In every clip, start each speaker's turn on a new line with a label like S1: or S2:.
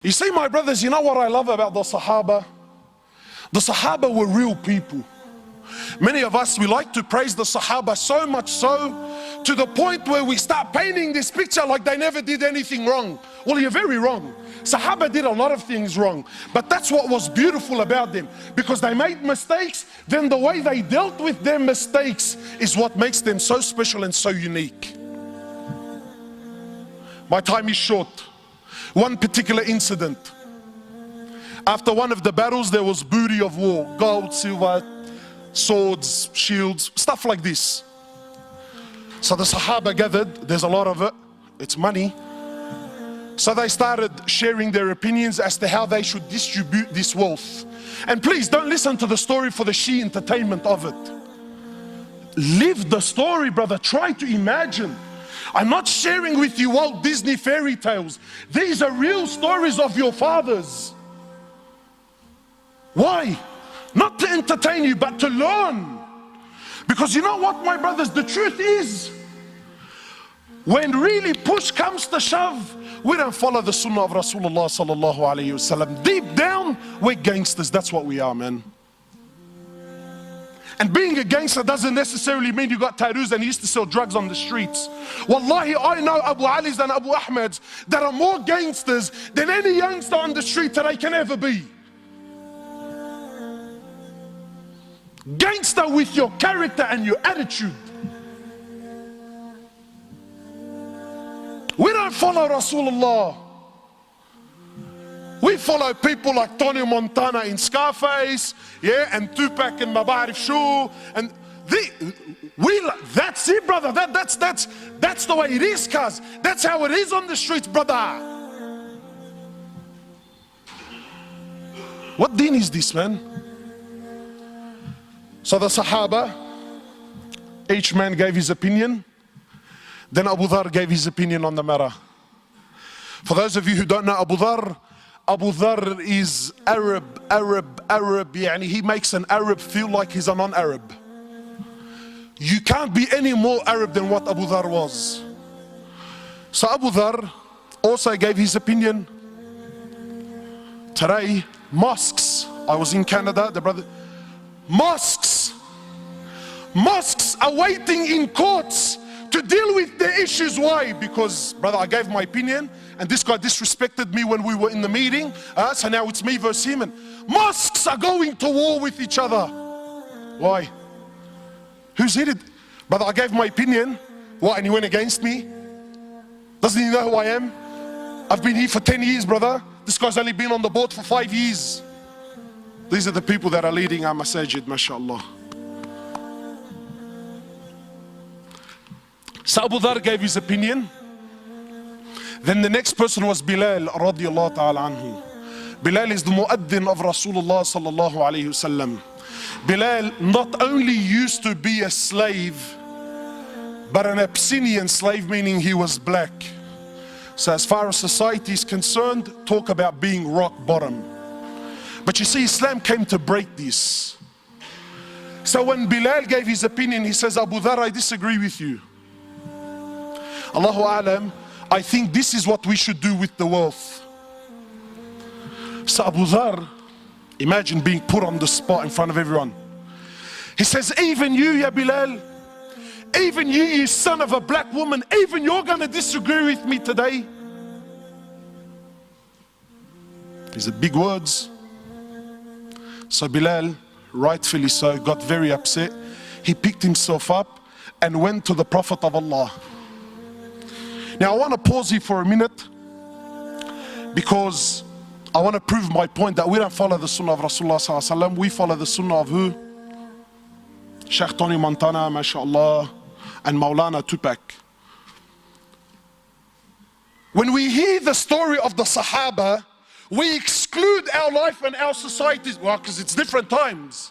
S1: You see, my brothers, you know what I love about the Sahaba? The Sahaba were real people. Many of us, we like to praise the Sahaba so much so, to the point where we start painting this picture like they never did anything wrong. Well, you're very wrong. Sahaba did a lot of things wrong, but that's what was beautiful about them. Because they made mistakes, then the way they dealt with their mistakes is what makes them so special and so unique. My time is short. One particular incident. After one of the battles, there was booty of war, gold, silver, swords, shields, stuff like this. So the Sahaba gathered, there's a lot of it, it's money. So they started sharing their opinions as to how they should distribute this wealth. And please don't listen to the story for the sheer entertainment of it. Live the story, brother. Try to imagine. I'm not sharing with you Walt Disney fairy tales. These are real stories of your fathers. Why? Not to entertain you, but to learn. Because you know what, my brothers, the truth is, when really push comes to shove, we don't follow the sunnah of Rasulullah sallallahu alayhi wasallam. Deep down, we're gangsters. That's what we are, man. And being a gangster doesn't necessarily mean you got tattoos and you used to sell drugs on the streets. Wallahi, I know Abu Ali's and Abu Ahmed's that are more gangsters than any youngster on the street today can ever be. Gangster with your character and your attitude. We don't follow Rasulullah. We follow people like Tony Montana in Scarface, yeah, and Tupac in Mabarif Shoo, and that's it, brother. That's the way it is, cuz. That's how it is on the streets, brother. What deen is this, man? So the Sahaba, each man gave his opinion. Then Abu Dhar gave his opinion on the matter. For those of you who don't know Abu Dhar is Arab. Yani he makes an Arab feel like he's a non-Arab. You can't be any more Arab than what Abu Dhar was. So Abu Dhar also gave his opinion. Today, mosques. I was in Canada, the brother. Mosques are waiting in courts to deal with the issues. Why? Because, brother, I gave my opinion and this guy disrespected me when we were in the meeting, so now it's me versus him. And mosques are going to war with each other. Why? Who's hit it? Brother, I gave my opinion. What, and he went against me? Doesn't he know who I am? I've been here for 10 years, brother. This guy's only been on the board for 5 years. These are the people that are leading our masajid, mashallah. So Abu Dhar gave his opinion. Then the next person was Bilal radiallahu ta'ala anhu. Bilal is the muaddin of Rasulullah sallallahu alayhi wasallam. Bilal not only used to be a slave, but an Abyssinian slave, meaning he was black. So as far as society is concerned, talk about being rock bottom. But you see, Islam came to break this. So when Bilal gave his opinion, he says, Abu Dhar, I disagree with you. Allahu A'lam, I think this is what we should do with the wealth. So Abu Dhar, imagine being put on the spot in front of everyone. He says, even you, ya Bilal, even you son of a black woman, even you're going to disagree with me today. These are big words. So Bilal, rightfully so, got very upset. He picked himself up and went to the Prophet of Allah. Now I want to pause here for a minute because I want to prove my point that we don't follow the sunnah of Rasulullah sallallahu alaihi wasallam. We follow the sunnah of who? Sheikh Tony Montana, mashallah, and Maulana Tupac. When we hear the story of the Sahaba, we exclude our life and our societies. Well, because it's different times.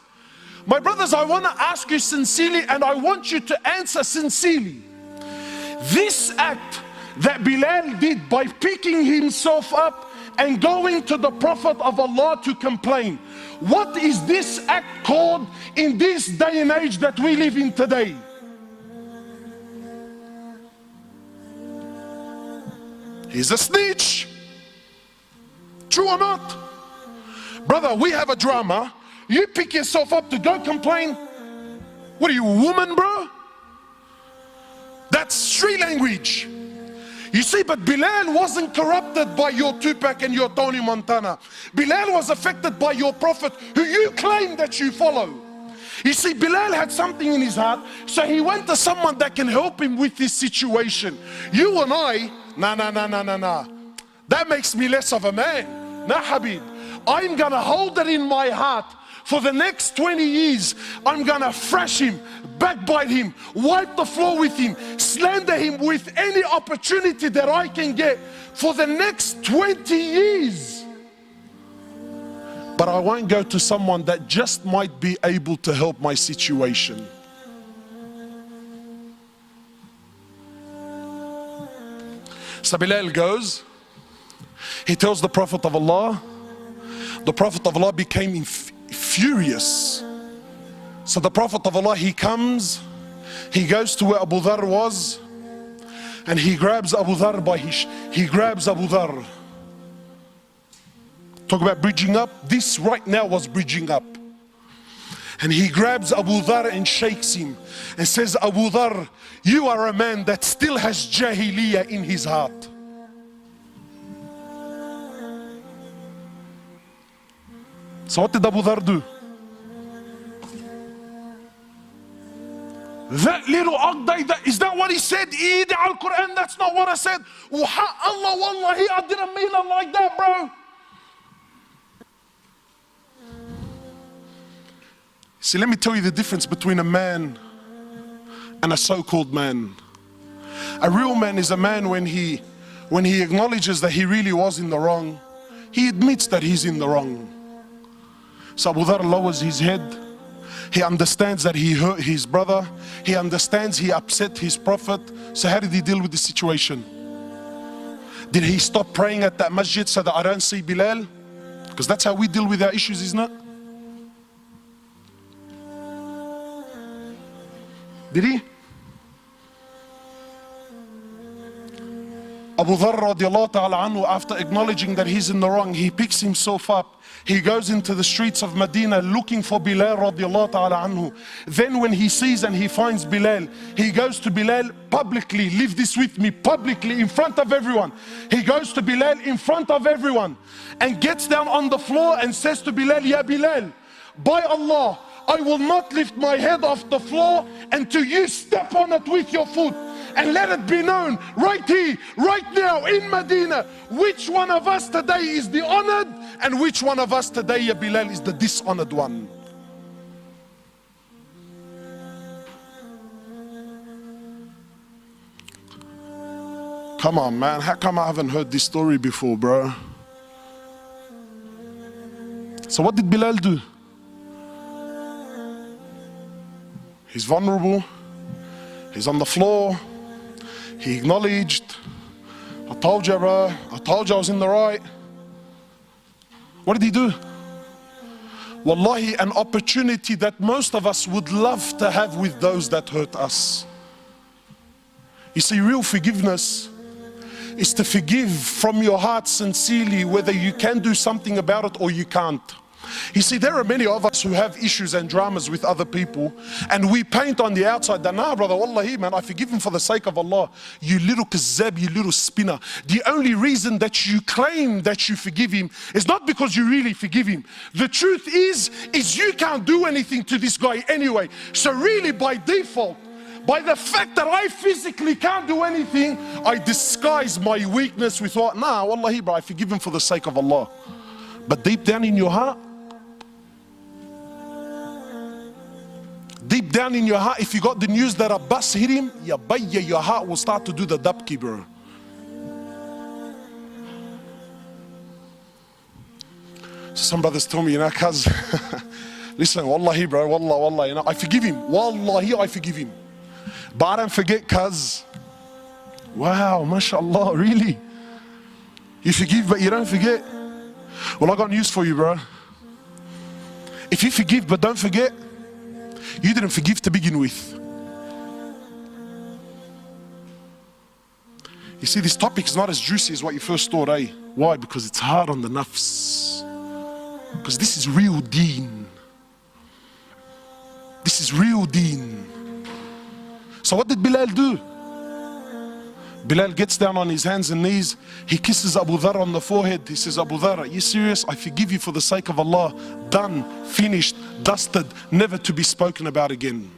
S1: My brothers, I want to ask you sincerely, and I want you to answer sincerely. This act that Bilal did by picking himself up and going to the Prophet of Allah to complain, what is this act called in this day and age that we live in today? He's a snitch. True or not? Brother, we have a drama. You pick yourself up to go complain. What are you, a woman, bro? That's street language. You see, but Bilal wasn't corrupted by your Tupac and your Tony Montana. Bilal was affected by your prophet who you claim that you follow. You see, Bilal had something in his heart, so he went to someone that can help him with this situation. You and I, nah. That makes me less of a man. Nah, Habib. I'm gonna hold it in my heart for the next 20 years. I'm gonna thrash him, backbite him, wipe the floor with him, slander him with any opportunity that I can get for the next 20 years. But I won't go to someone that just might be able to help my situation. So Bilal goes, he tells the Prophet of Allah. The Prophet of Allah became furious. So the Prophet of Allah, he comes, he goes to where Abu Dhar was, and he grabs Abu Dhar he grabs Abu Dhar. Talk about bridging up. This right now was bridging up. And he grabs Abu Dhar and shakes him and says, Abu Dhar, you are a man that still has jahiliyyah in his heart. So what did Abu Dhar do? That little Aqday, is that what he said? Eid al-Quran, that's not what I said. Allah, wallahi, I didn't mean it like that, bro. See, let me tell you the difference between a man and a so-called man. A real man is a man when he acknowledges that he really was in the wrong, he admits that he's in the wrong. So Abu Dhar lowers his head. He understands that he hurt his brother. He understands he upset his prophet. So how did he deal with the situation? Did he stop praying at that masjid so that I don't see Bilal? Because that's how we deal with our issues, isn't it? Did he? Abu Dhar radiallahu ta'ala anhu, after acknowledging that he's in the wrong, he picks himself up. He goes into the streets of Medina looking for Bilal radiallahu ta'ala anhu. Then when he sees and he finds Bilal, he goes to Bilal publicly. Leave this with me, publicly, in front of everyone. He goes to Bilal in front of everyone and gets down on the floor and says to Bilal, Ya Bilal, by Allah, I will not lift my head off the floor until you step on it with your foot. And let it be known right here, right now in Medina, which one of us today is the honored and which one of us today, Ya Bilal, is the dishonored one. Come on, man, how come I haven't heard this story before, bro? So what did Bilal do? He's vulnerable, he's on the floor, he acknowledged, I told you, bro, I told you I was in the right. What did he do? Wallahi, an opportunity that most of us would love to have with those that hurt us. You see, real forgiveness is to forgive from your heart sincerely, whether you can do something about it or you can't. You see, there are many of us who have issues and dramas with other people, and we paint on the outside that, nah, brother, wallahi, man, I forgive him for the sake of Allah. You little kazzab, you little spinner. The only reason that you claim that you forgive him is not because you really forgive him. The truth is you can't do anything to this guy anyway. So really, by default, by the fact that I physically can't do anything, I disguise my weakness with what? Nah, wallahi, bro, I forgive him for the sake of Allah. But deep down in your heart, deep down in your heart, if you got the news that a bus hit him, ya bayya, your heart will start to do the dabki, bro. So some brothers tell me, you know, cuz, listen, wallahi, bro, wallah, you know, I forgive him. Wallahi, I forgive him. But I don't forget, cuz. Wow, mashallah, really? You forgive, but you don't forget? Well, I got news for you, bro. If you forgive but don't forget, you didn't forgive to begin with. You see, this topic is not as juicy as what you first thought, eh? Why? Because it's hard on the nafs. Because this is real deen. This is real deen. So what did Bilal do? Bilal gets down on his hands and knees. He kisses Abu Dharr on the forehead. He says, Abu Dharr, are you serious? I forgive you for the sake of Allah. Done, finished, dusted, never to be spoken about again.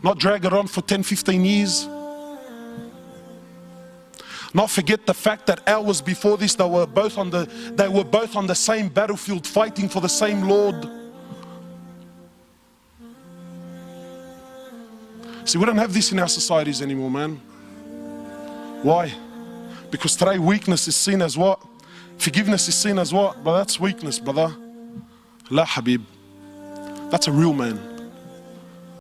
S1: Not drag it on for 10, 15 years. Not forget the fact that hours before this, they were both on the same battlefield fighting for the same Lord. See, we don't have this in our societies anymore, man. Why? Because today weakness is seen as what? Forgiveness is seen as what? But that's weakness, brother. La Habib. That's a real man.